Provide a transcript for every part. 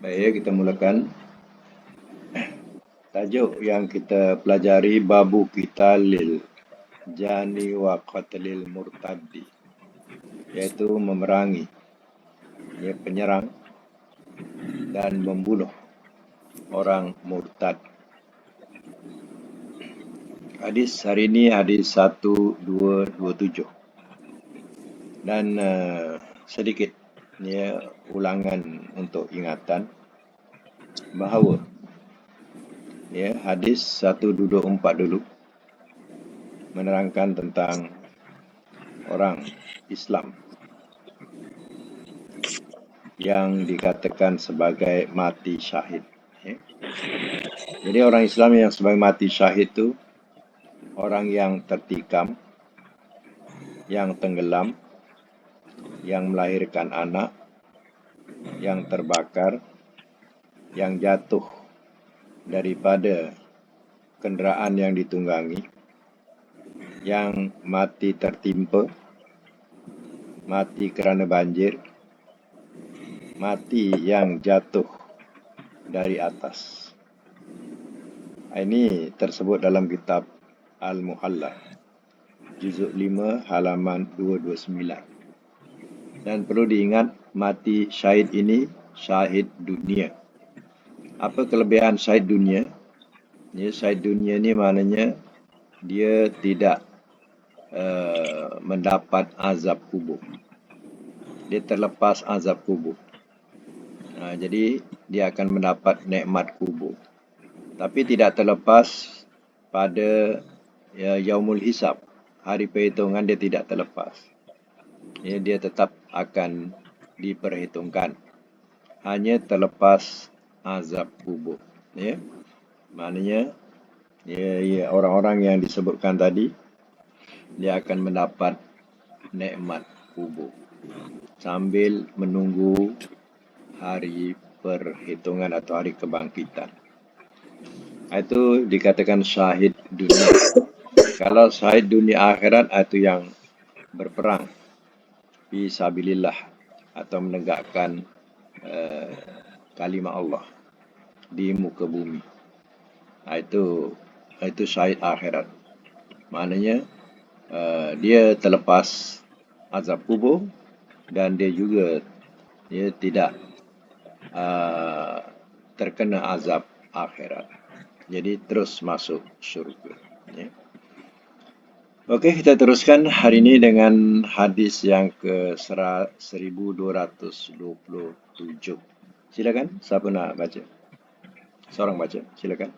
Baik, kita mulakan. Tajuk yang kita pelajari babu qitalil jani wa qatlil murtaddi, iaitu memerangi, penyerang dan membunuh orang murtad. Hadis hari ini hadis 1227 dan sedikit ulangan untuk ingatan bahawa hadis 124 dulu menerangkan tentang orang Islam yang dikatakan sebagai mati syahid. Jadi orang Islam yang sebagai mati syahid itu orang yang tertikam, yang tenggelam, yang melahirkan anak, yang terbakar, yang jatuh daripada kenderaan yang ditunggangi, yang mati tertimpa, mati kerana banjir, mati yang jatuh dari atas. Ini tersebut dalam kitab Al-Muhalla, juzuk 5 halaman 229. Dan perlu diingat, mati syahid ini syahid dunia. Apa kelebihan syahid dunia? Syahid dunia ni maknanya dia tidak mendapat azab kubur. Dia terlepas azab kubur. Jadi dia akan mendapat nikmat kubur. Tapi tidak terlepas pada yaumul hisab, hari perhitungan, dia tidak terlepas. Dia tetap akan diperhitungkan. Hanya terlepas azab kubur. Maknanya orang-orang yang disebutkan tadi, dia akan mendapat nikmat kubur sambil menunggu hari perhitungan atau hari kebangkitan. Itu dikatakan syahid dunia. Kalau syahid dunia akhirat, itu yang berperang fisabilillah atau menegakkan kalimah Allah di muka bumi. Itu syahid akhirat. Maknanya dia terlepas azab kubur dan dia juga tidak terkena azab akhirat. Jadi terus masuk syurga. Okey, kita teruskan hari ini dengan hadis yang ke 1227. Silakan, siapa nak baca? Seorang baca, silakan.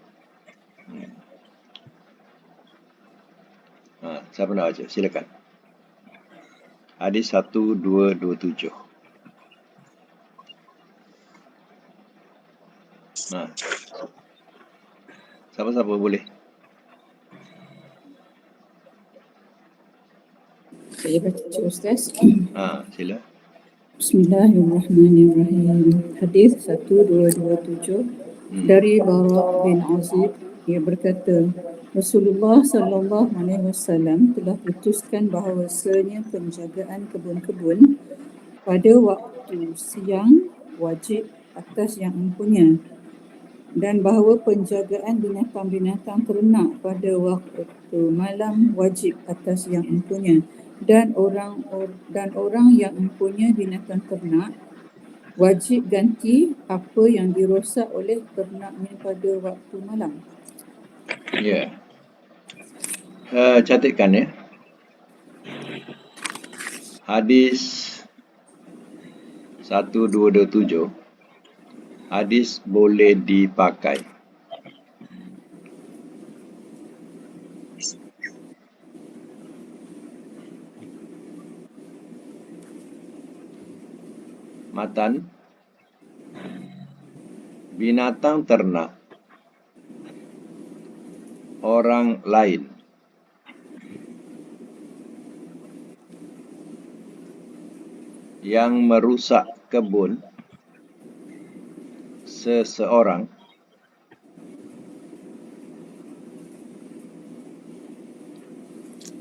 Siapa nak baca? Silakan. Hadis 1227. Siapa-siapa boleh? Saya baca, Ustaz. Sila. Bismillahirrahmanirrahim. Hadis 1227 dari Bara bin Azib, ia berkata, Rasulullah sallallahu alaihi wasallam telah putuskan bahawasanya penjagaan kebun-kebun pada waktu siang wajib atas yang empunya, dan bahawa penjagaan binatang-binatang ternak pada waktu malam wajib atas yang empunya, dan orang yang empunya binatang ternak wajib ganti apa yang dirosak oleh ternaknya pada waktu malam. Catatkan hadis 1227. Hadis boleh dipakai. Matan, binatang ternak orang lain yang merusak kebun seseorang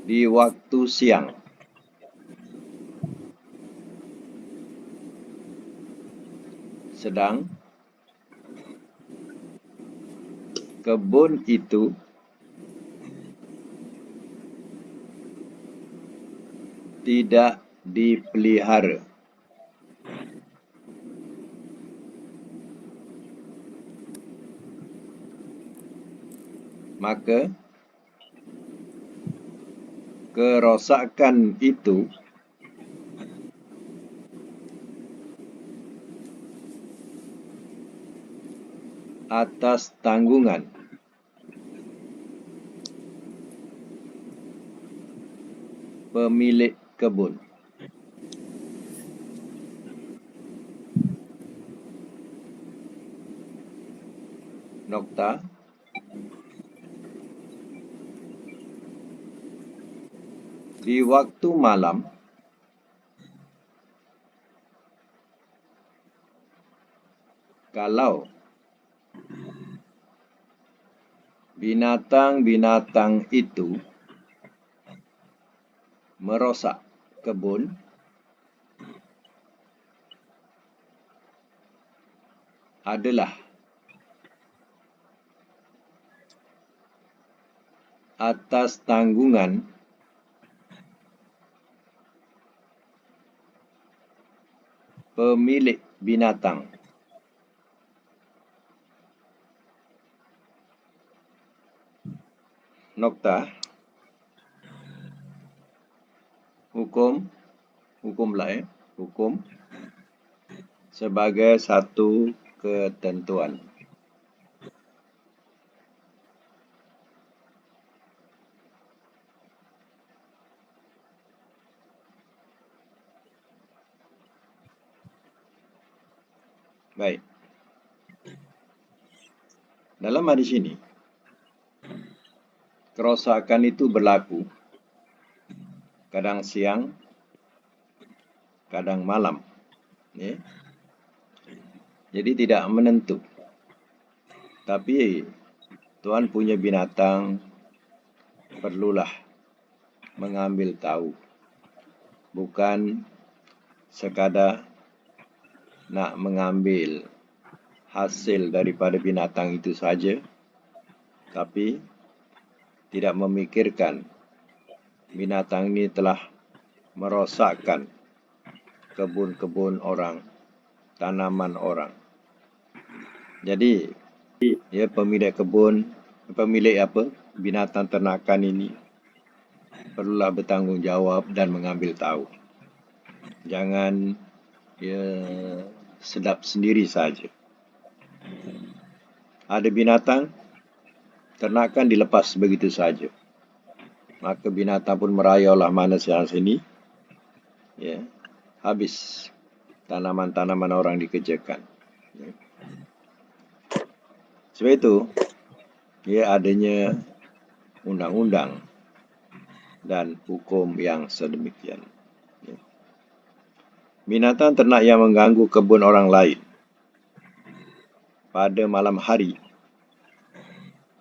di waktu siang sedang kebun itu tidak dipelihara, maka kerosakan itu atas tanggungan pemilik kebun. Nokta. Di waktu malam, kalau binatang-binatang itu merosak kebun, adalah atas tanggungan pemilik binatang. Nokta. Hukum sebagai satu ketentuan. Baik. Dalam hadis ini, kerosakan itu berlaku kadang siang, kadang malam. Ya. Jadi tidak menentu. Tapi Tuhan punya binatang, perlulah mengambil tahu. Bukan sekadar nak mengambil hasil daripada binatang itu saja, tapi tidak memikirkan binatang ini telah merosakkan kebun-kebun orang, tanaman orang. Jadi, ya pemilik kebun, binatang ternakan ini perlulah bertanggungjawab dan mengambil tahu. Jangan sedap sendiri saja. Ada binatang ternakan dilepas begitu saja, maka binatang pun merayaulah mana sana sini, ya, habis tanaman-tanaman orang dikerjakan. Ya. Sebab itu, ya adanya undang-undang dan hukum yang sedemikian. Ya. Binatang ternak yang mengganggu kebun orang lain pada malam hari,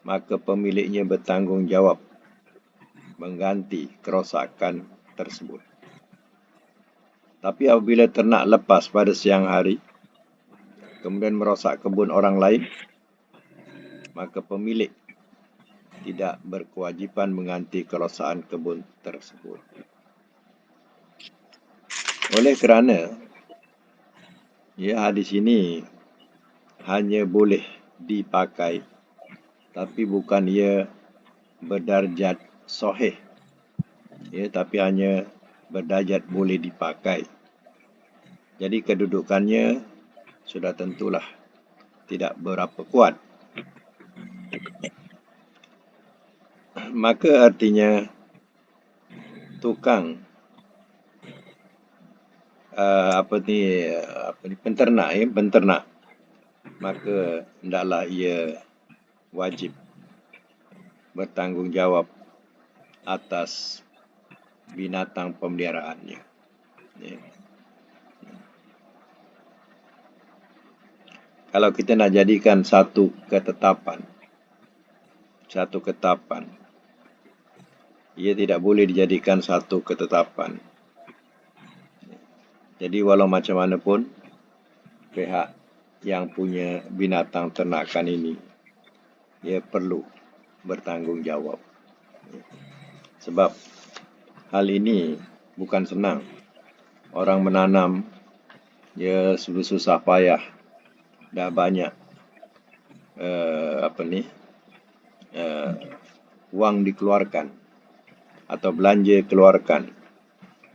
maka pemiliknya bertanggungjawab mengganti kerosakan tersebut. Tapi apabila ternak lepas pada siang hari, kemudian merosak kebun orang lain, maka pemilik tidak berkewajiban mengganti kerosakan kebun tersebut. Oleh kerana, ya hadis ini hanya boleh dipakai, tapi bukan ia berdarjat sahih, ya, tapi hanya berdarjat boleh dipakai. Jadi kedudukannya sudah tentulah tidak berapa kuat. Maka artinya tukang penternak, maka hendaklah ia wajib bertanggungjawab atas binatang pemeliharaannya. Ya. Kalau kita nak jadikan satu ketetapan, ia tidak boleh dijadikan satu ketetapan. Jadi walau macam mana pun, pihak yang punya binatang ternakan ini, ia perlu bertanggungjawab. Sebab hal ini bukan senang. Orang menanam, dia susah payah, dah banyak wang dikeluarkan atau belanja keluarkan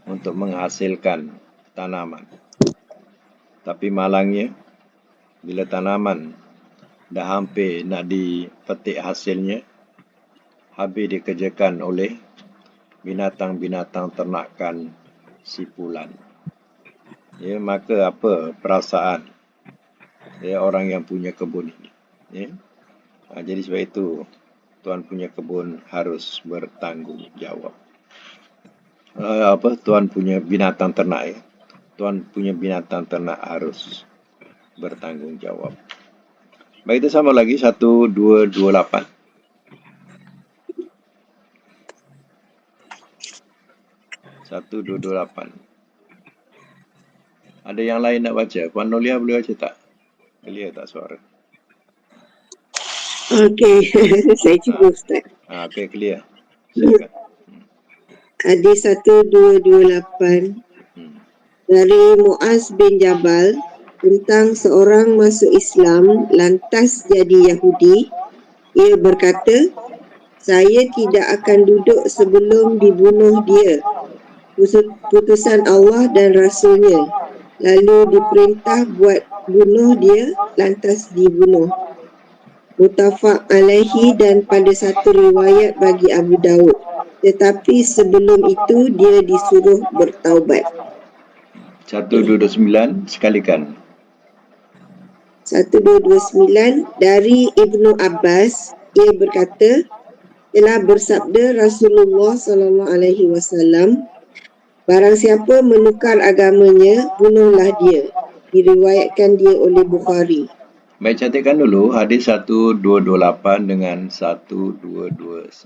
untuk menghasilkan tanaman. Tapi malangnya, bila tanaman dah hampir nak dipetik hasilnya, habis dikerjakan oleh binatang-binatang ternakan sipulan. Ya, maka apa perasaan orang yang punya kebun ini? Ya? Jadi sebab itu tuan punya kebun harus bertanggungjawab. Tuan punya binatang ternak ya. Tuan punya binatang ternak harus bertanggungjawab. Baik, itu sama lagi 1228. 1228. Ada yang lain nak baca? Puan Nolia boleh baca tak? Clear tak suara? Okey, saya cuba Ustaz. Okey, clear. Silakan. Hadis 1228 dari Muaz bin Jabal tentang seorang masuk Islam lantas jadi Yahudi. Ia berkata, saya tidak akan duduk sebelum dibunuh dia. Putusan Allah dan Rasulnya. Lalu diperintah buat bunuh dia, lantas dibunuh. Muttafaq alaihi, dan pada satu riwayat bagi Abu Daud. Tetapi sebelum itu dia disuruh bertaubat. 1229 sekalikan. 1229 dari Ibnu Abbas, ia berkata, telah bersabda Rasulullah SAW, barang siapa menukar agamanya, bunuhlah dia. Diriwayatkan dia oleh Bukhari. Baik, catatkan dulu hadis 1228 dengan 1229.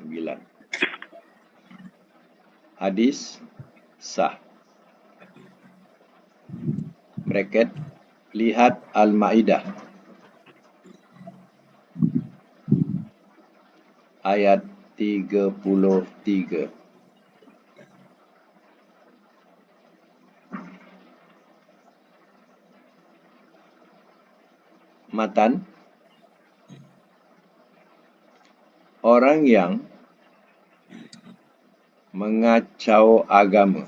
Hadis sah. Bracket, lihat Al-Ma'idah ayat 33. Matan, orang yang mengacau agama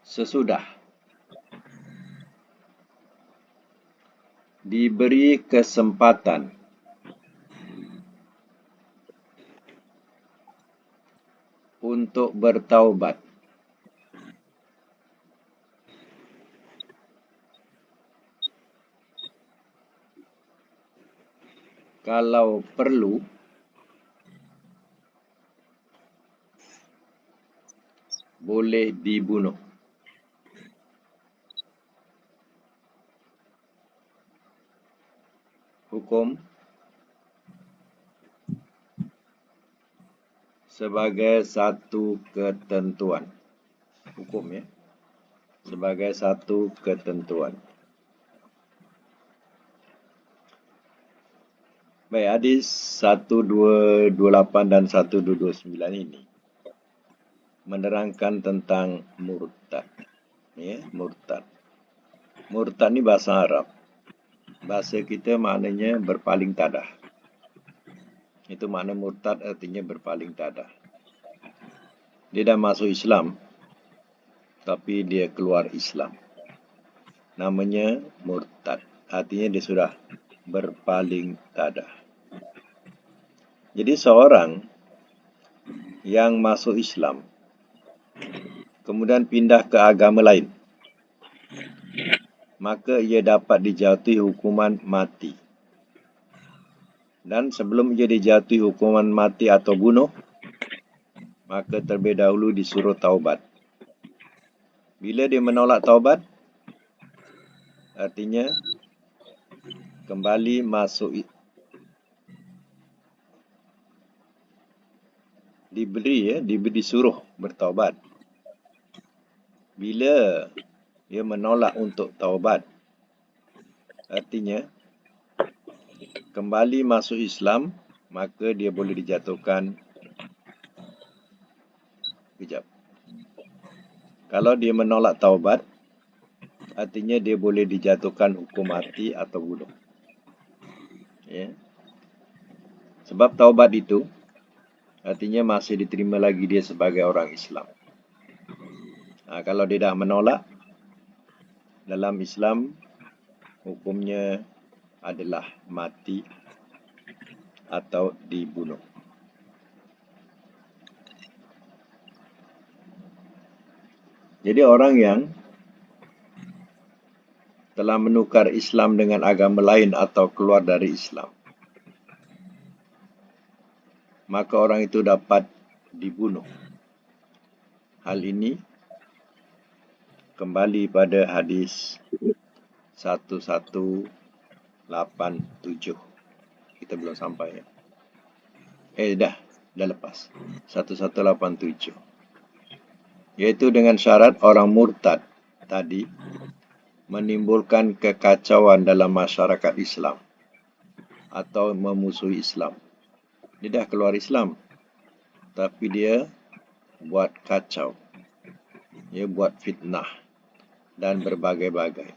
sesudah diberi kesempatan untuk bertaubat, kalau perlu boleh dibunuh. Hukum sebagai satu ketentuan. Hukum ya, sebagai satu ketentuan. Baik, hadis 1228 dan 1229 ini menerangkan tentang murtad. Ya, murtad. Murtad ni bahasa Arab. Bahasa kita maknanya berpaling tadah. Itu makna murtad, artinya berpaling tadah. Dia dah masuk Islam, tapi dia keluar Islam. Namanya murtad. Artinya dia sudah berpaling tadah. Jadi seorang yang masuk Islam, kemudian pindah ke agama lain, maka ia dapat dijatuhi hukuman mati. Dan sebelum ia dijatuhi hukuman mati atau bunuh, maka terlebih dahulu disuruh taubat. Bila dia menolak taubat, artinya kembali masuk, disuruh bertaubat. Bila dia menolak untuk taubat. Artinya, kembali masuk Islam, maka dia boleh dijatuhkan. Kalau dia menolak taubat, artinya dia boleh dijatuhkan hukum mati atau bunuh. Ya. Sebab taubat itu, artinya masih diterima lagi dia sebagai orang Islam. Kalau dia dah menolak, dalam Islam, hukumnya adalah mati atau dibunuh. Jadi orang yang telah menukar Islam dengan agama lain atau keluar dari Islam, maka orang itu dapat dibunuh. Hal ini kembali pada hadis 1187. Kita belum sampai ya. Dah lepas. 1187. Yaitu dengan syarat orang murtad tadi menimbulkan kekacauan dalam masyarakat Islam atau memusuhi Islam. Dia dah keluar Islam, tapi dia buat kacau. Dia buat fitnah dan berbagai-bagai.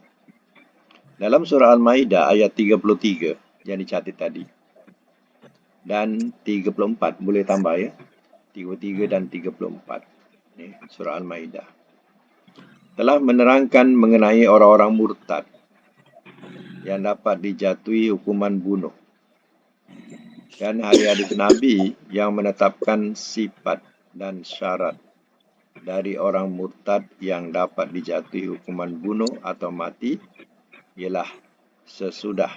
Dalam surah Al-Maidah ayat 33 yang dicatat tadi dan 34, boleh tambah ya, 33 dan 34. Ini surah Al-Maidah telah menerangkan mengenai orang-orang murtad yang dapat dijatuhi hukuman bunuh, dan hadis-hadis Nabi yang menetapkan sifat dan syarat dari orang murtad yang dapat dijatuhi hukuman bunuh atau mati ialah sesudah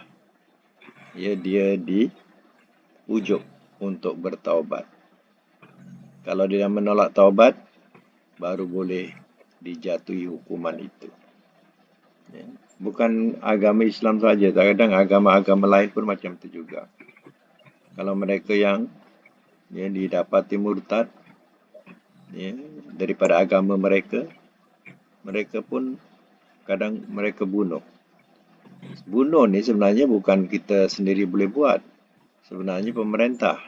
dia diujuk untuk bertaubat. Kalau dia menolak taubat, baru boleh dijatuhi hukuman itu. Bukan agama Islam saja, kadang agama-agama lain pun macam itu juga. Kalau mereka yang didapati murtad daripada agama mereka, mereka pun kadang mereka bunuh. Bunuh ni sebenarnya bukan kita sendiri boleh buat. Sebenarnya pemerintah.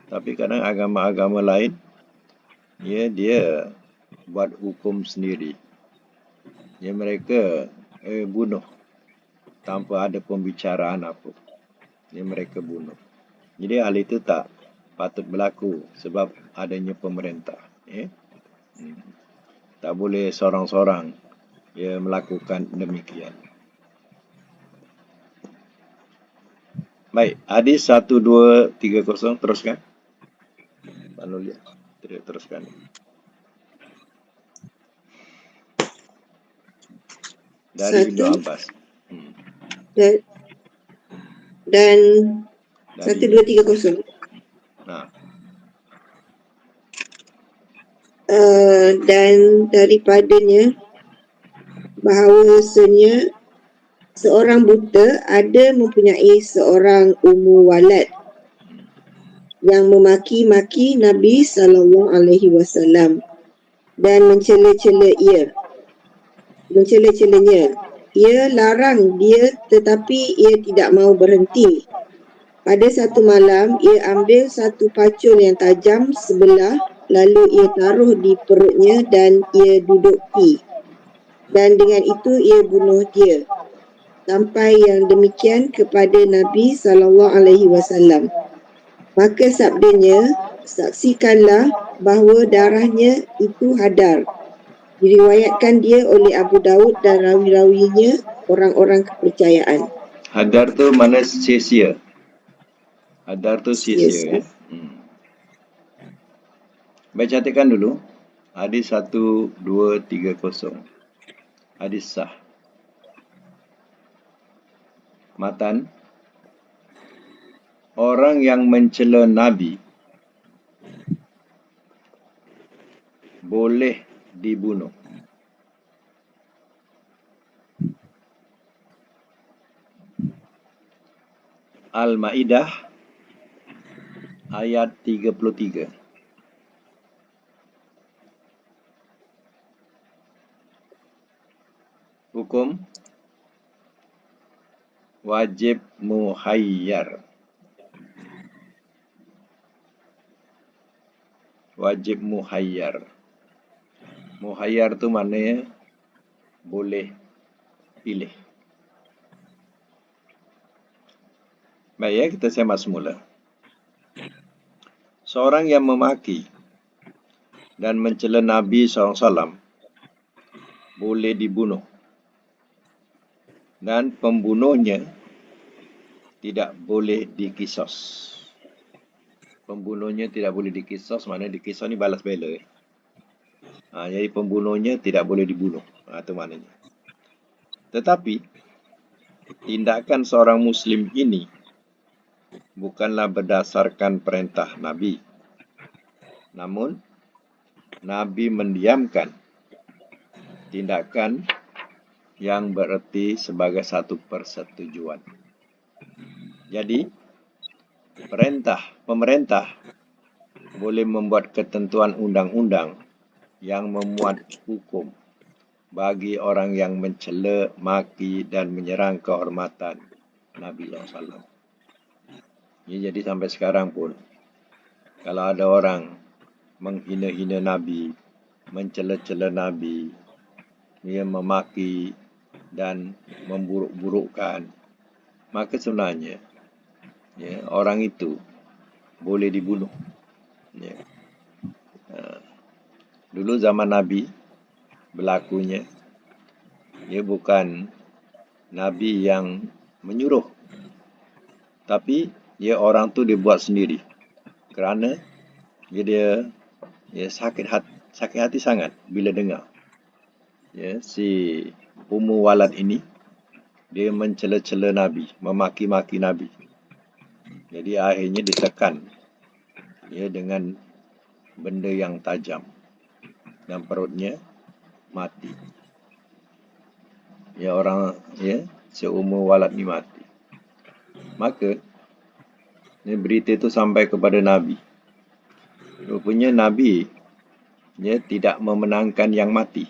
Tapi kadang agama-agama lain, dia buat hukum sendiri. Mereka bunuh tanpa ada pembicaraan apa. Mereka bunuh. Jadi hal itu tak patut berlaku sebab adanya pemerintah. Tak boleh seorang-seorang melakukan demikian. Baik, hadis 1230 teruskan. Pak Nulia, teruskan. Dari Ibnu Abbas. Dan 1230. Dan daripadanya bahawasanya seorang buta ada mempunyai seorang ummu walad yang memaki-maki Nabi SAW dan mencela-celanya. Ia larang dia tetapi ia tidak mahu berhenti. Pada satu malam, ia ambil satu pacul yang tajam sebelah, lalu ia taruh di perutnya dan ia duduki. Dan dengan itu ia bunuh dia. Sampai yang demikian kepada Nabi SAW. Maka sabdanya, saksikanlah bahawa darahnya itu hadar. Diriwayatkan dia oleh Abu Daud dan rawi-rawinya orang-orang kepercayaan. Hadar tu mana sia-sia? Hadar tu sia-sia. Baik, catatkan dulu. Hadis 1230. Hadis sah. Matan. Orang yang mencela Nabi boleh dibunuh. Al-Maidah ayat 33. Hukum wajib muhayyar. Wajib muhayyar. Muhayyar tu maknanya boleh pilih. Baik ya, kita semak semula. Seorang yang memaki dan mencela Nabi SAW boleh dibunuh. Dan pembunuhnya tidak boleh dikisos. Pembunuhnya tidak boleh dikisos, maknanya dikisos ni balas bela. Jadi pembunuhnya tidak boleh dibunuh. Itu maknanya. Tetapi, tindakan seorang Muslim ini bukanlah berdasarkan perintah Nabi. Namun, Nabi mendiamkan tindakan yang bererti sebagai satu persetujuan. Jadi, pemerintah boleh membuat ketentuan undang-undang yang memuat hukum bagi orang yang mencela, maki dan menyerang kehormatan Nabi SAW. Jadi sampai sekarang pun, kalau ada orang menghina-hina Nabi, mencela-cela Nabi, dia memaki dan memburuk-burukkan, maka sebenarnya orang itu boleh dibunuh. Dulu zaman Nabi berlakunya, dia bukan Nabi yang menyuruh, tapi dia orang tu dia buat sendiri kerana dia sakit hati sangat bila dengar si Ummu Walad ini dia mencela-cela Nabi, memaki-maki Nabi. Jadi akhirnya ditekan dengan benda yang tajam dan perutnya mati. Si Ummu Walad ni mati. Maka berita itu sampai kepada Nabi. Rupanya Nabi tidak memenangkan yang mati,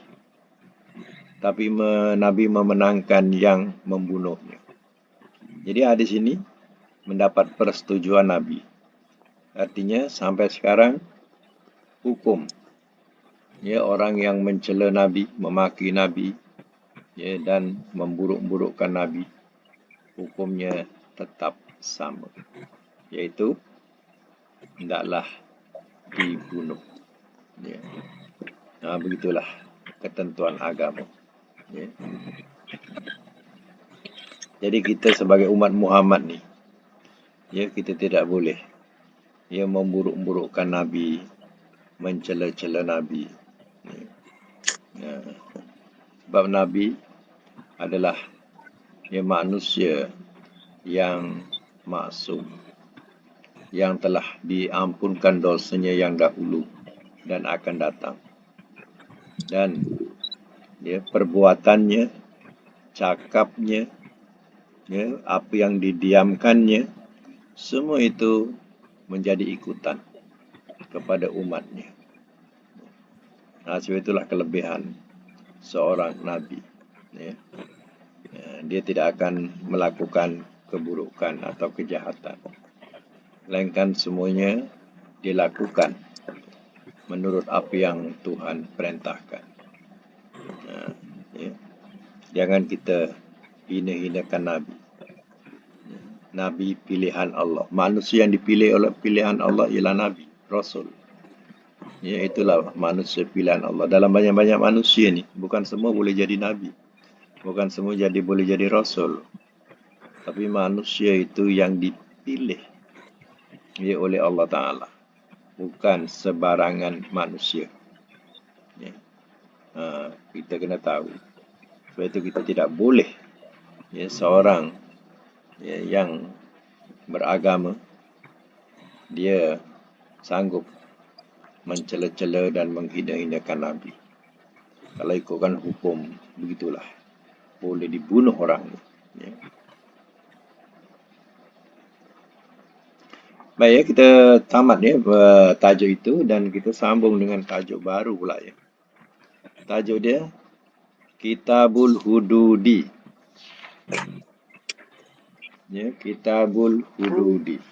tapi Nabi memenangkan yang membunuhnya. Jadi hadis ini mendapat persetujuan Nabi. Artinya sampai sekarang hukum orang yang mencela Nabi, memaki Nabi dan memburuk-burukkan Nabi, hukumnya tetap sama, iaitu hendaklah dibunuh. Begitulah ketentuan agama. Jadi kita sebagai umat Muhammad ni, kita tidak boleh memburuk-burukkan Nabi, mencela-cela Nabi. Sebab Nabi adalah manusia yang maksum, yang telah diampunkan dosanya yang dahulu dan akan datang. Dan perbuatannya, cakapnya, apa yang didiamkannya, semua itu menjadi ikutan kepada umatnya. Sebab itulah kelebihan seorang Nabi. Dia tidak akan melakukan keburukan atau kejahatan, melainkan semuanya dilakukan menurut apa yang Tuhan perintahkan. Jangan kita hina-hinakan Nabi. Nabi pilihan Allah. Manusia yang dipilih oleh pilihan Allah ialah Nabi, Rasul. Itulah manusia pilihan Allah. Dalam banyak-banyak manusia ni, bukan semua boleh jadi Nabi. Bukan semua boleh jadi Rasul. Tapi manusia itu yang dipilih oleh Allah Ta'ala. Bukan sebarangan manusia. Kita kena tahu. Sebab itu kita tidak boleh seorang yang beragama, dia sanggup mencela-cela dan menghina-hinakan Nabi. Kalau ikutkan hukum, begitulah. Boleh dibunuh orang. Baik, kita tamat tajuk itu dan kita sambung dengan tajuk baru pula. Tajuk dia, Kitabul Hududi. Ya, Kitabul Hududi.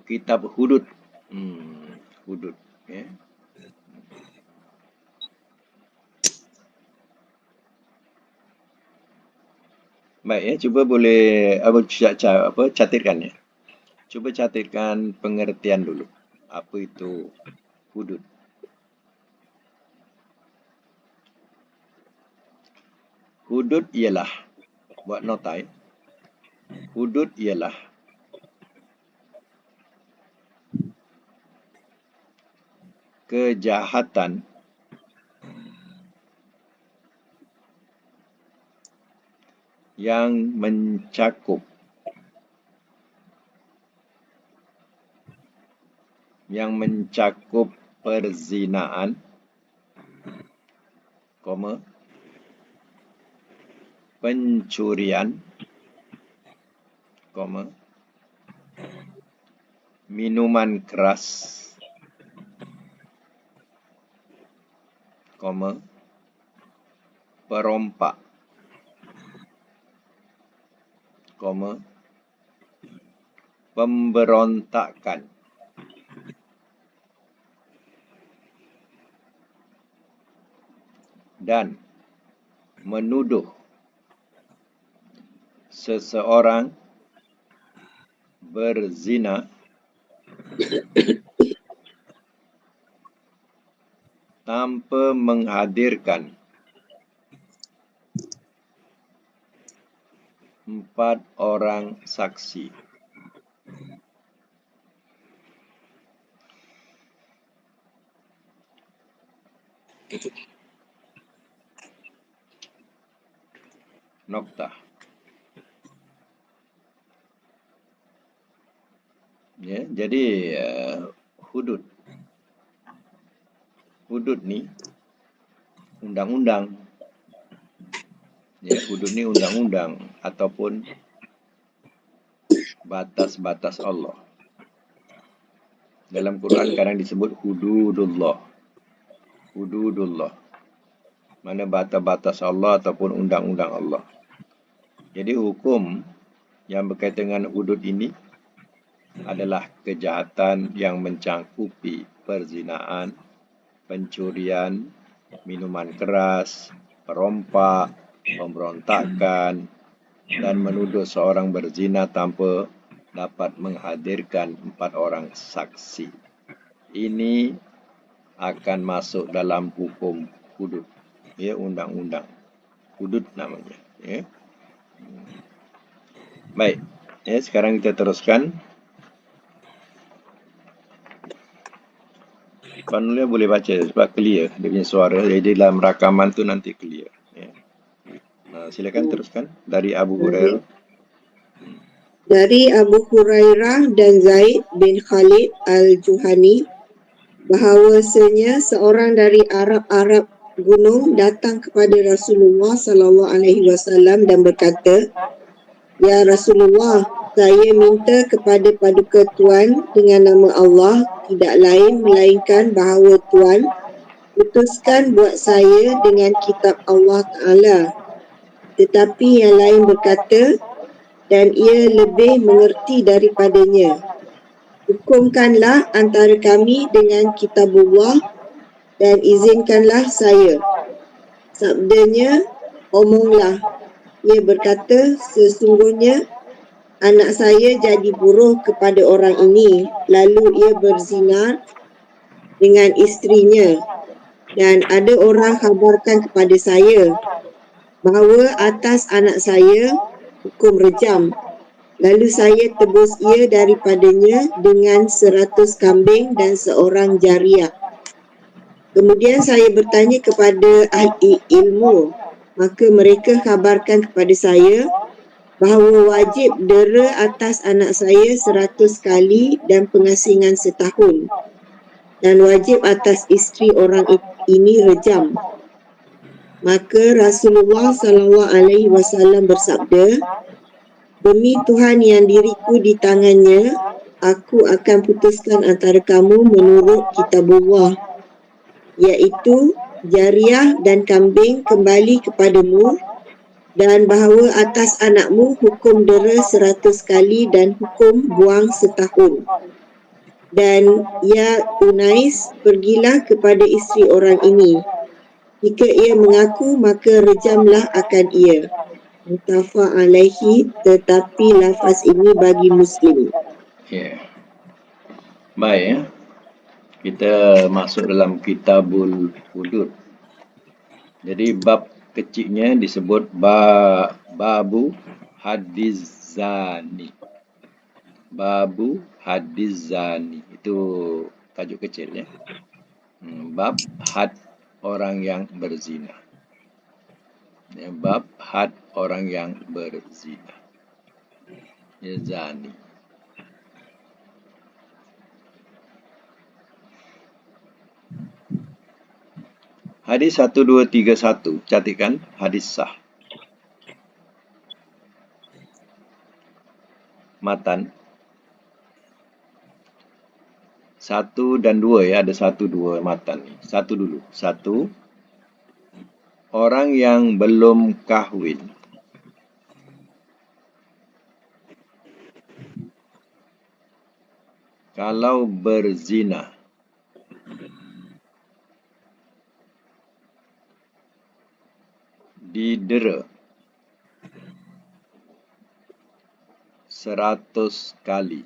Kitab hudud. Hudud. Ya. Baik ya, cuba boleh catatkan ya. Cuba catatkan pengertian dulu. Apa itu hudud? Hudud ialah, buat nota ya. Hudud ialah kejahatan yang mencakup perzinaan, pencurian, minuman keras, perompak, pemberontakan, dan menuduh seseorang berzina tanpa menghadirkan 4 orang saksi. Noktah. Ya, jadi hudud. Hudud ni undang-undang. Ya, hudud ni undang-undang ataupun batas-batas Allah. Dalam Quran kadang disebut hududullah. Hududullah. Mana batas-batas Allah ataupun undang-undang Allah. Jadi hukum yang berkaitan dengan hudud ini adalah kejahatan yang mencakupi perzinaan, pencurian, minuman keras, perompak, pemberontakan, dan menuduh seorang berzina tanpa dapat menghadirkan 4 orang saksi. Ini akan masuk dalam hukum hudud. Ya, undang-undang. Hudud namanya. Ya. Baik. Ya, sekarang kita teruskan. Panulia boleh baca sebab clear dia punya suara. Jadi dalam rakaman tu nanti clear. Ya. Silakan teruskan dari Abu Hurairah. Dari Abu Hurairah dan Zaid bin Khalid al-Juhani bahawasanya seorang dari Arab-Arab gunung datang kepada Rasulullah SAW dan berkata, "Ya Rasulullah, saya minta kepada paduka Tuan dengan nama Allah, tidak lain melainkan bahawa Tuan putuskan buat saya dengan kitab Allah Ta'ala." Tetapi yang lain berkata, "Dan ia lebih mengerti daripadanya. Hukumkanlah antara kami dengan kitabullah dan izinkanlah saya." Sabdanya, "Omonglah." Ia berkata, "Sesungguhnya anak saya jadi buruh kepada orang ini, lalu ia berzina dengan isterinya, dan ada orang khabarkan kepada saya bahawa atas anak saya hukum rejam. Lalu saya tebus ia daripadanya dengan 100 kambing dan seorang jariah. Kemudian saya bertanya kepada ahli ilmu, maka mereka khabarkan kepada saya bahawa wajib dera atas anak saya 100 kali dan pengasingan setahun, dan wajib atas isteri orang ini rejam." Maka Rasulullah SAW bersabda, "Demi Tuhan yang diriku di tangannya, aku akan putuskan antara kamu menurut kitabullah, iaitu jariah dan kambing kembali kepadamu, dan bahawa atas anakmu hukum dera 100 kali dan hukum buang setahun. Dan ya Unais, pergilah kepada isteri orang ini. Jika ia mengaku, maka rejamlah akan ia. Muttafaq alaihi, tetapi lafaz ini bagi Muslim. Ya. Baik ya. Kita masuk dalam Kitabul Hudud. Jadi bab kecilnya disebut babu hadis zani. Babu hadis zani. Itu tajuk kecil ya. Bab had orang yang berzina. Ya, bab had orang yang berzina. Ya, zani. Hadis 1231, catatkan hadis sah. Matan 1 dan 2 ya, ada 1 2 matan. 1 dulu. 1, orang yang belum kahwin kalau berzina didera 100 kali.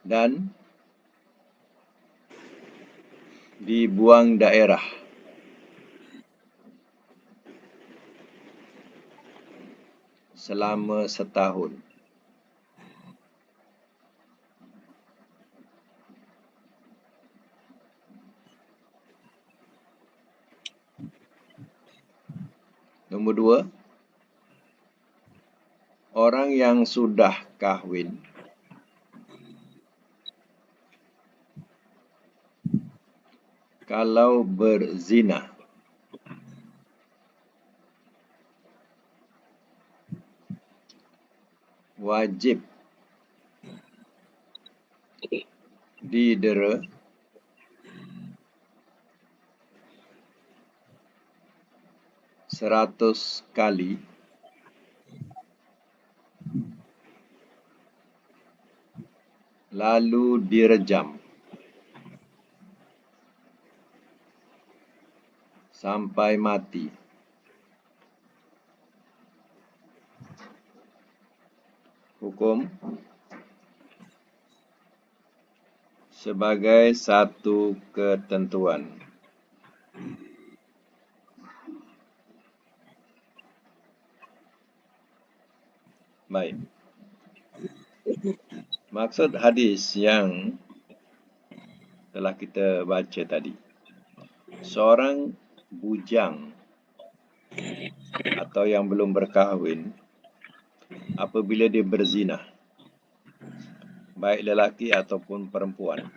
Dan dibuang daerah selama setahun. Nombor 2, orang yang sudah kahwin kalau berzina wajib didera 100 kali lalu direjam sampai mati. Hukum sebagai satu ketentuan. Baik. Maksud hadis yang telah kita baca tadi, seorang bujang atau yang belum berkahwin apabila dia berzina, baik lelaki ataupun perempuan,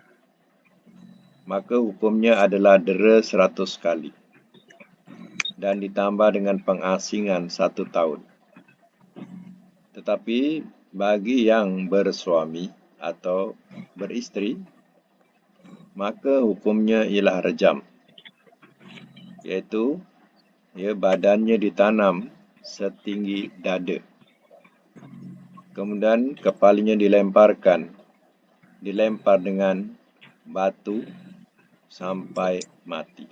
maka hukumnya adalah dera 100 kali dan ditambah dengan pengasingan 1 tahun. Tetapi bagi yang bersuami atau beristeri, maka hukumnya ialah rejam, iaitu badannya ditanam setinggi dada. Kemudian kepalanya dilempar dengan batu sampai mati.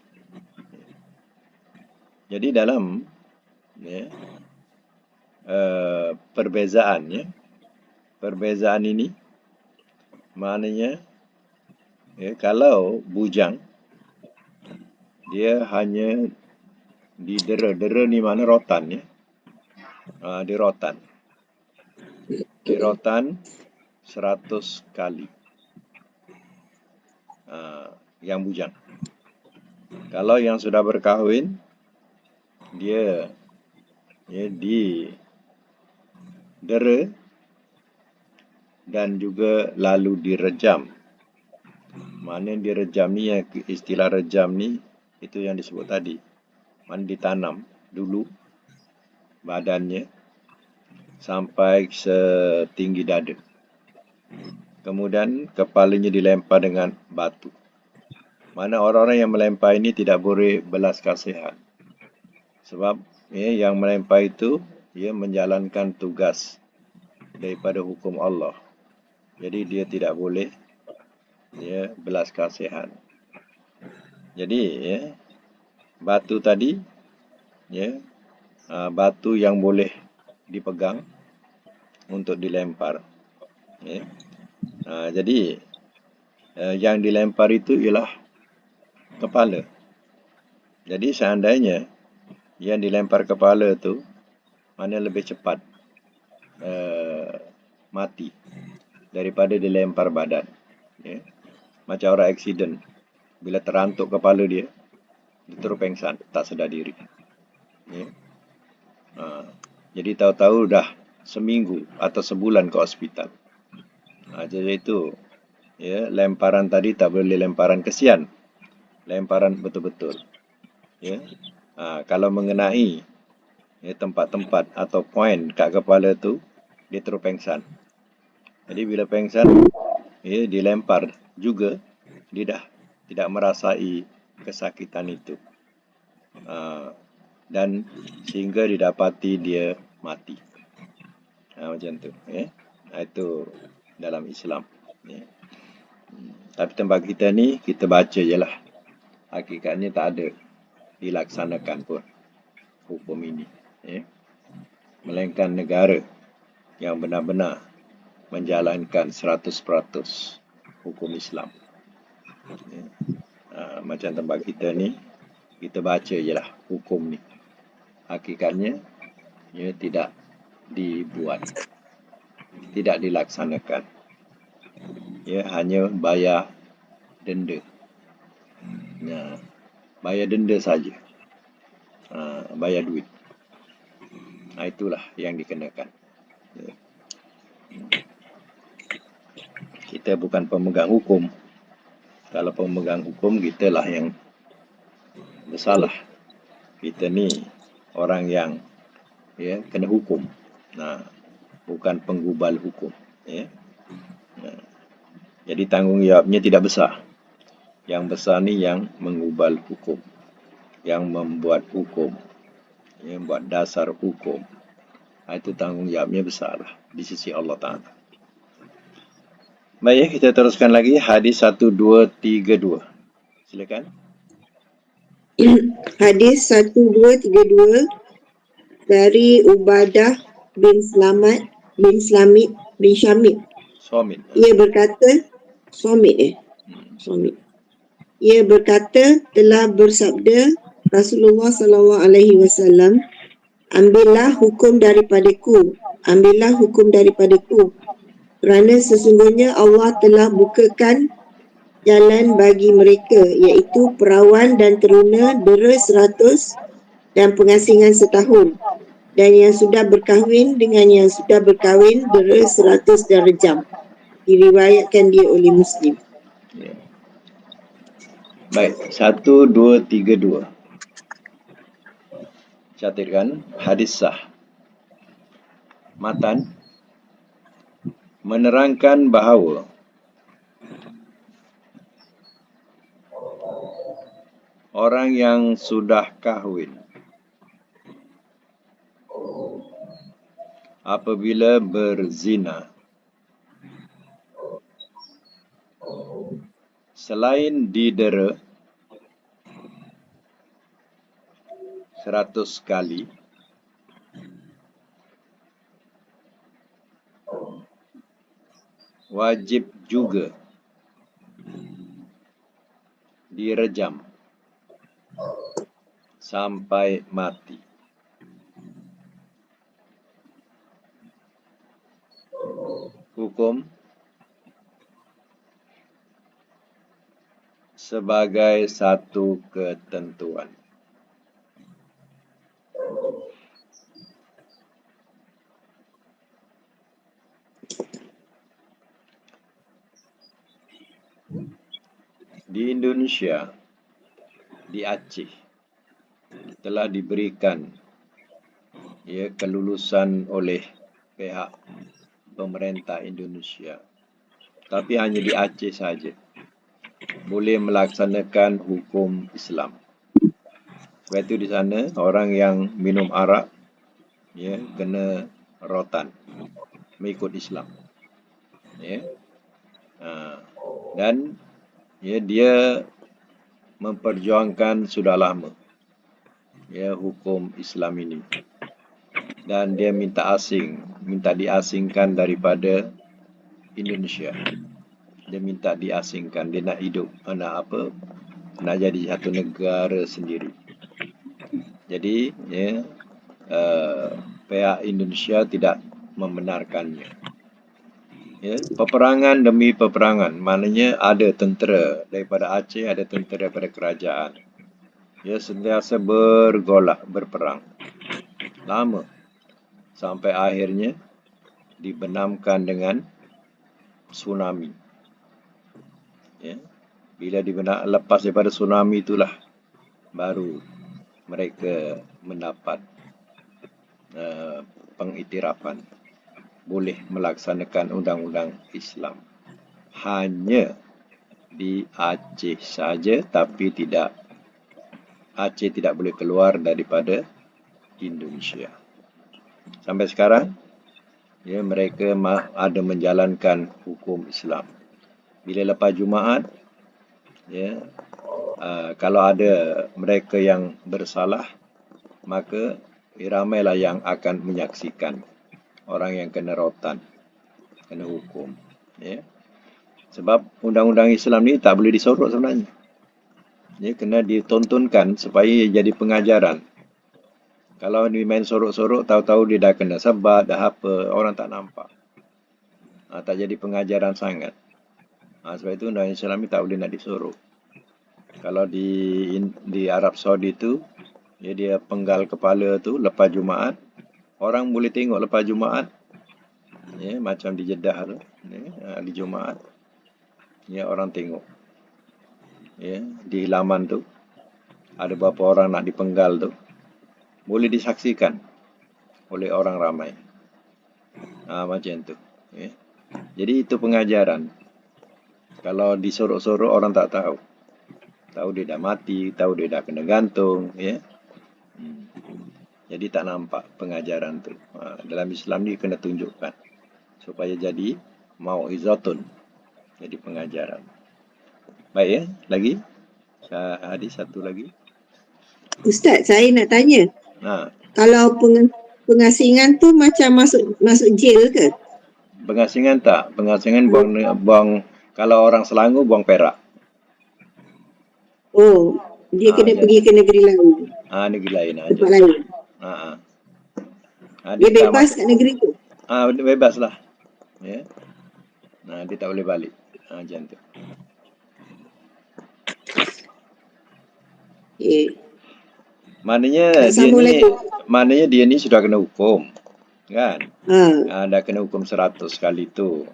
Jadi dalam perbezaan ini maknanya kalau bujang dia hanya didera ni mana rotan ya. Dirotan 100 kali yang bujang. Kalau yang sudah berkahwin, dia didera dan juga lalu direjam. Mana direjam ni, istilah rejam ni itu yang disebut tadi. Mana ditanam dulu badannya sampai setinggi dada. kemudian kepalanya dilempar dengan batu. Mana orang-orang yang melempar ini tidak boleh belas kasihan. Sebab yang melempar itu menjalankan tugas daripada hukum Allah. Jadi dia tidak boleh belas kasihan. Jadi batu tadi batu yang boleh dipegang untuk dilempar. Jadi yang dilempar itu ialah kepala. Jadi seandainya yang dilempar kepala tu mana lebih cepat mati daripada dilempar badan. Macam orang aksiden, bila terantuk kepala dia terus pengsan, tak sedar diri. Jadi tahu-tahu dah seminggu atau sebulan ke hospital. Jadi itu lemparan tadi tak boleh lemparan kesian, lemparan betul-betul. Kalau mengenai tempat-tempat atau poin kat kepala tu, dia terus pengsan. Jadi bila pengsan, dilempar juga, dia dah tidak merasai kesakitan itu. Dan sehingga didapati dia mati. Macam tu. Itu dalam Islam. Tapi tempat kita ni, kita baca je lah. Hakikatnya tak ada dilaksanakan pun hukum ini. Melainkan negara yang benar-benar menjalankan 100% hukum Islam. Macam tempat kita ni, kita baca je lah hukum ni. Hakikatnya, tidak dibuat, tidak dilaksanakan. Hanya bayar denda. Bayar denda saja. Bayar duit. Itulah yang dikenakan. Kita bukan pemegang hukum. Kalau pemegang hukum, kita lah yang bersalah. Kita ni orang yang kena hukum. Bukan penggubal hukum. Jadi tanggungjawabnya tidak besar. Yang besar ni yang menggubal hukum, yang membuat hukum, yang buat dasar hukum. Itu tanggungjawabnya besar lah di sisi Allah Ta'ala. Baik, kita teruskan lagi hadis 1232. Silakan. Hadis 1232 dari Ubadah bin Slamit bin Syamit. Ia berkata, Somit. Ia berkata, telah bersabda Rasulullah SAW, ambillah hukum daripadaku, kerana sesungguhnya Allah telah bukakan jalan bagi mereka, iaitu perawan dan teruna dera 100 dan pengasingan setahun, dan yang sudah berkahwin dengan yang sudah berkahwin dera 100 darjam. Diriwayatkan dia oleh Muslim. Baik, 1232. Catatkan hadis sah. Matan menerangkan bahawa orang yang sudah kahwin apabila berzina selain didera 100 kali, wajib juga direjam sampai mati. Hukum sebagai satu ketentuan. Di Indonesia, di Aceh, telah diberikan kelulusan oleh pihak pemerintah Indonesia tapi hanya di Aceh saja boleh melaksanakan hukum Islam. Sebab itu di sana orang yang minum arak kena rotan mengikut Islam. Dan dia memperjuangkan sudah lama hukum Islam ini. Dan dia minta diasingkan daripada Indonesia. Dia minta diasingkan, dia nak hidup, nak jadi satu negara sendiri. Jadi pihak Indonesia tidak membenarkannya. Peperangan demi peperangan, maknanya ada tentera daripada Aceh, ada tentera daripada kerajaan. Sentiasa bergolak, berperang. Lama. Sampai akhirnya dibenamkan dengan tsunami. Bila lepas daripada tsunami itulah baru mereka mendapat pengiktirafan boleh melaksanakan undang-undang Islam. Hanya di Aceh saja, tapi Aceh tidak boleh keluar daripada Indonesia. Sampai sekarang mereka ada menjalankan hukum Islam. Bila lepas Jumaat, kalau ada mereka yang bersalah, maka ramailah yang akan menyaksikan orang yang kena rotan, kena hukum. Sebab undang-undang Islam ni tak boleh disorok sebenarnya. Kena ditontonkan supaya jadi pengajaran. Kalau ni main sorok-sorok, tahu-tahu dia dah kena sebat, dah apa, orang tak nampak. Tak jadi pengajaran sangat. Sebab itu undang-undang Islam ni tak boleh nak disorok. Kalau di Arab Saudi tu, dia penggal kepala tu lepas Jumaat. Orang boleh tengok lepas Jumaat. Macam di Jeddah tu. Di Jumaat. Orang tengok. Di laman tu. Ada berapa orang nak dipenggal tu. Boleh disaksikan oleh orang ramai. Macam tu. Jadi itu pengajaran. Kalau disorok-sorok orang tak tahu. Tahu dia dah mati, tahu dia dah kena gantung. Jadi tak nampak pengajaran tu. Dalam Islam ni kena tunjukkan supaya jadi mau'izatun, jadi pengajaran. Baik lagi? Hadis satu lagi. Ustaz, saya nak tanya. Kalau pengasingan tu macam masuk jail ke? Pengasingan tak. Pengasingan buang kalau orang Selangor buang Perak. Oh, dia kena pergi ke negeri lain. Negeri lain aja. Tempat lain. Dia bebas kat negeri tu. Bebas lah. Dia tak boleh balik. Macam tu. Maknanya dia ni sudah kena hukum. Kan? Dah kena hukum 100 kali tu.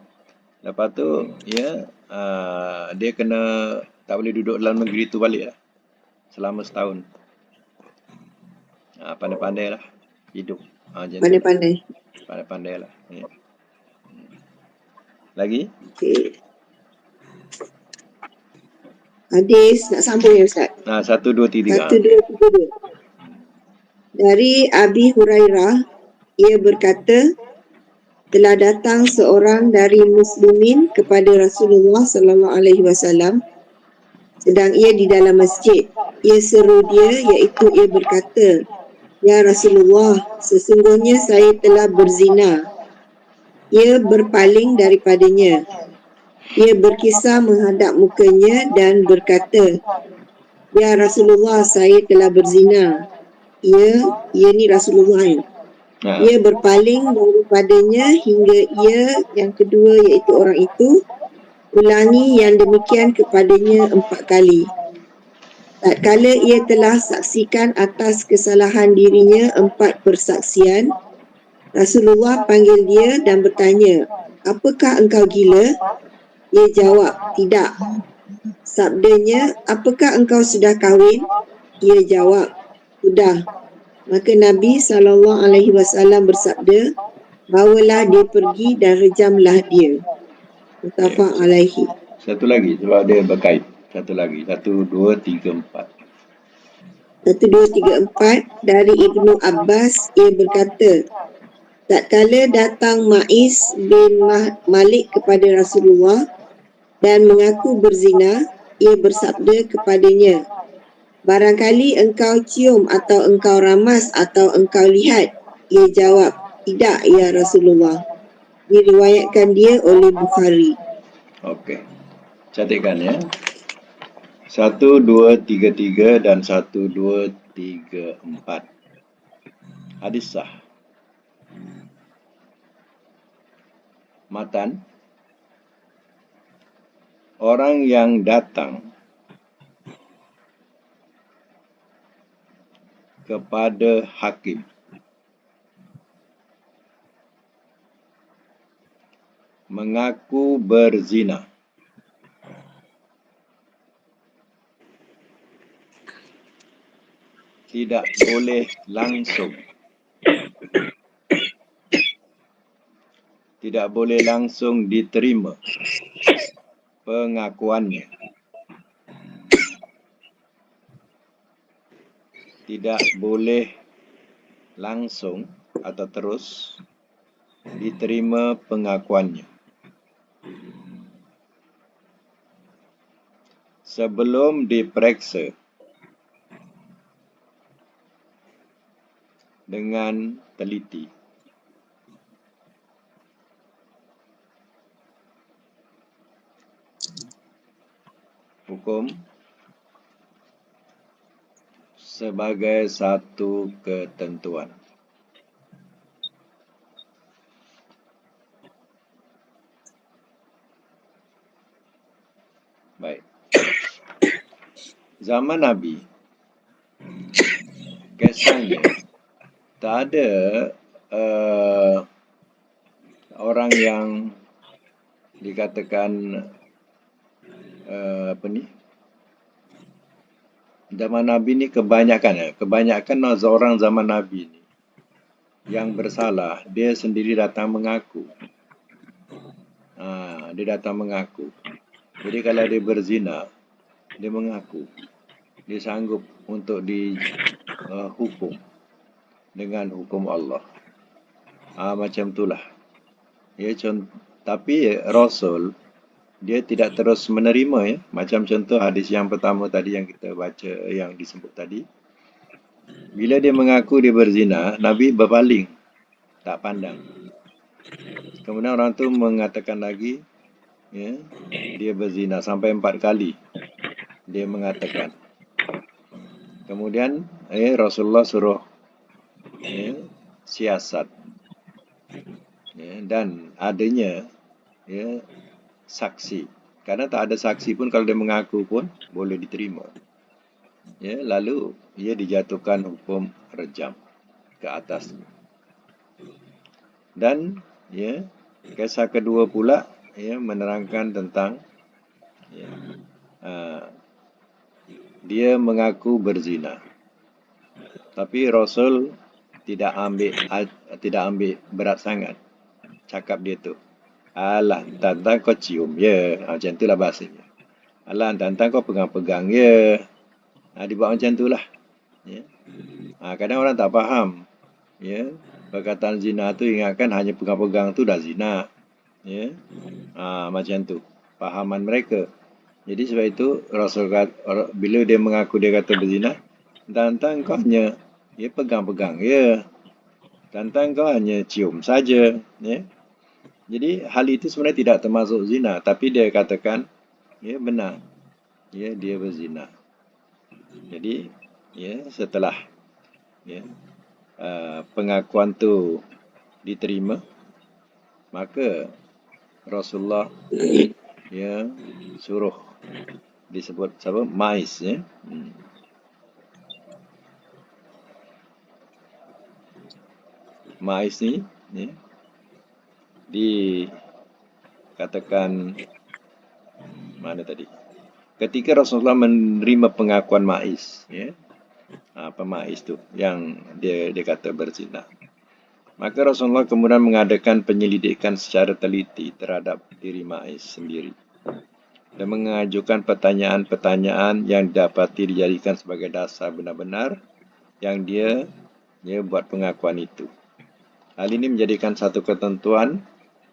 Lepas tu, dia kena tak boleh duduk dalam negeri tu balik lah. Selama setahun. Pandai-pandai lah. Hidup. Pandai-pandai. Pandai-pandai lah. Lagi? Okay. Hadis nak sambung ya Ustaz? 1, 2, 3. 1, 2, 3. Dari Abi Hurairah, ia berkata, telah datang seorang dari muslimin kepada Rasulullah sallallahu alaihi wasallam sedang ia di dalam masjid. Ia seru dia, iaitu ia berkata, ya Rasulullah, sesungguhnya saya telah berzina. Ia berpaling daripadanya. Ia berkisah menghadap mukanya dan berkata, ya Rasulullah, saya telah berzina. Ia ni Rasulullah. Ia berpaling daripadanya hingga ia yang kedua, iaitu orang itu, ulangi yang demikian kepadanya 4 kali. Tatkala ia telah saksikan atas kesalahan dirinya 4 persaksian, Rasulullah panggil dia dan bertanya, apakah engkau gila? Ia jawab, tidak. Sabdanya, apakah engkau sudah kahwin? Ia jawab, sudah. Maka Nabi SAW bersabda, bawalah dia pergi dan rejamlah dia. Muttafaq alaihi. Satu lagi sebab dia berkait. Satu lagi. 1, 2, 3, 4. 1, 2, 3, 4 dari Ibnu Abbas, ia berkata, tatkala datang Ma'is bin Malik kepada Rasulullah dan mengaku berzina, ia bersabda kepadanya, barangkali engkau cium atau engkau ramas atau engkau lihat. Ia jawab, tidak ya Rasulullah. Diriwayatkan dia oleh Bukhari. Okey. Catatkan ya. 1, 2, 3, 3 dan 1, 2, 3, 4. Hadis sah. Matan. Orang yang datang kepada hakim mengaku berzina tidak boleh langsung diterima pengakuannya. Tidak boleh langsung atau terus diterima pengakuannya. Sebelum diperiksa dengan teliti. Hukum sebagai satu ketentuan. Baik. Zaman Nabi, kesannya tak ada orang yang dikatakan zaman Nabi ni kebanyakan orang zaman Nabi ni yang bersalah, dia sendiri datang mengaku. Dia datang mengaku. Jadi kalau dia berzina, dia mengaku. Dia sanggup untuk dihukum dengan hukum Allah. Macam itulah. Ya, tapi Rasul, dia tidak terus menerima ya. Macam contoh hadis yang pertama tadi yang kita baca, yang disebut tadi. Bila dia mengaku dia berzina, Nabi berpaling. Tak pandang. Kemudian orang tu mengatakan lagi, ya, dia berzina sampai 4 kali. Dia mengatakan. Kemudian Rasulullah suruh siasat. Dan adanya saksi. Karena tak ada saksi pun kalau dia mengaku pun boleh diterima. Lalu ia dijatuhkan hukum rejam ke atas. Dan kisah kedua pula menerangkan tentang dia mengaku berzina. Tapi Rasul tidak ambil berat sangat cakap dia tu. Alah, tantang kau cium ya. Macam itulah bahasanya. Alah, tantang kau pegang-pegang ya. Dibuat macam itulah. Kadang orang tak faham. Perkataan zina tu ingatkan hanya pegang-pegang tu dah zina. Macam tu fahaman mereka. Jadi sebab itu Rasul bila dia mengaku dia kata berzina, tantang kau hanya pegang-pegang ya. Tantang kau hanya cium saja. Jadi hal itu sebenarnya tidak termasuk zina, tapi dia katakan benar. Dia berzina. Jadi setelah pengakuan tu diterima, maka Rasulullah suruh disebut siapa? Mais Mais ni dikatakan mana tadi? Ketika Rasulullah menerima pengakuan Mais, apa Mais tu yang dia kata berzina. Maka Rasulullah kemudian mengadakan penyelidikan secara teliti terhadap diri Ma'iz sendiri dan mengajukan pertanyaan-pertanyaan yang dapati dijadikan sebagai dasar benar-benar yang dia buat pengakuan itu. Hal ini menjadikan satu ketentuan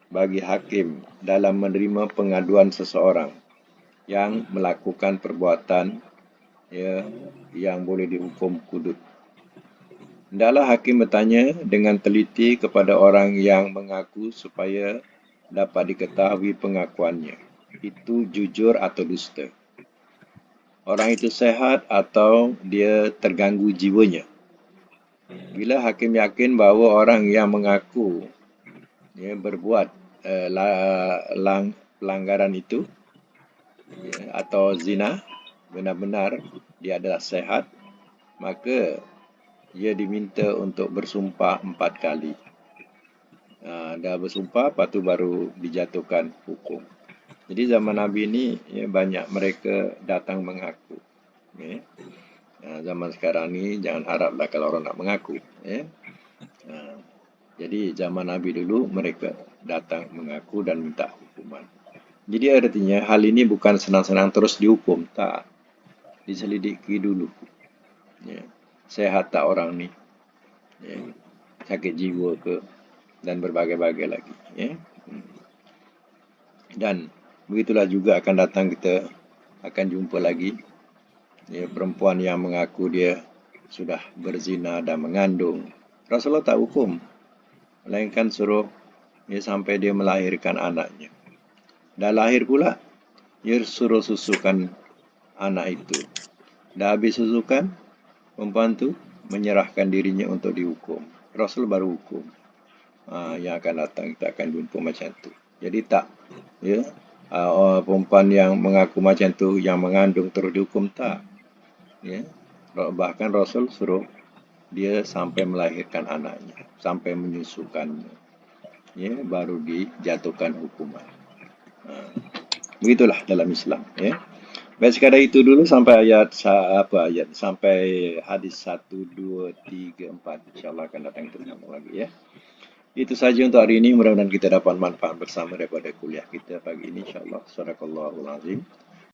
bagi hakim dalam menerima pengaduan seseorang yang melakukan perbuatan yang boleh dihukum kudut. Hendaklah hakim bertanya dengan teliti kepada orang yang mengaku supaya dapat diketahui pengakuannya. Itu jujur atau dusta. Orang itu sehat atau dia terganggu jiwanya. Bila hakim yakin bahawa orang yang mengaku berbuat pelanggaran itu atau zina, benar-benar dia adalah sehat, maka ia diminta untuk bersumpah 4 kali. Dah bersumpah, lepas tu baru dijatuhkan hukum. Jadi zaman Nabi ni banyak mereka datang mengaku. Zaman sekarang ni jangan haraplah kalau orang nak mengaku. Jadi zaman Nabi dulu mereka datang mengaku dan minta hukuman. Jadi artinya hal ini bukan senang-senang terus dihukum. Tak. Diselidiki dulu. Sehat tak orang ni? Sakit jiwa ke? Dan berbagai-bagai lagi. Dan begitulah juga akan datang kita akan jumpa lagi perempuan yang mengaku dia sudah berzina dan mengandung. Rasulullah tak hukum, melainkan suruh sampai dia melahirkan anaknya. Dah lahir pula, dia suruh susukan anak itu. Dah habis susukan, perempuan tu menyerahkan dirinya untuk dihukum. Rasul baru hukum. Yang akan datang kita akan jumpa macam tu. Jadi tak perempuan yang mengaku macam tu yang mengandung terus dihukum, tak. Bahkan Rasul suruh dia sampai melahirkan anaknya, sampai menyusukannya, baru dijatuhkan hukuman. Begitulah dalam Islam. Baik, sekadar itu dulu sampai ayat sampai hadis 1, 2, 3, 4. InsyaAllah akan datang kita sambung lagi. Itu saja untuk hari ini. Mudah-mudahan kita dapat manfaat bersama daripada kuliah kita pagi ini. InsyaAllah. Sadaqallahul azim.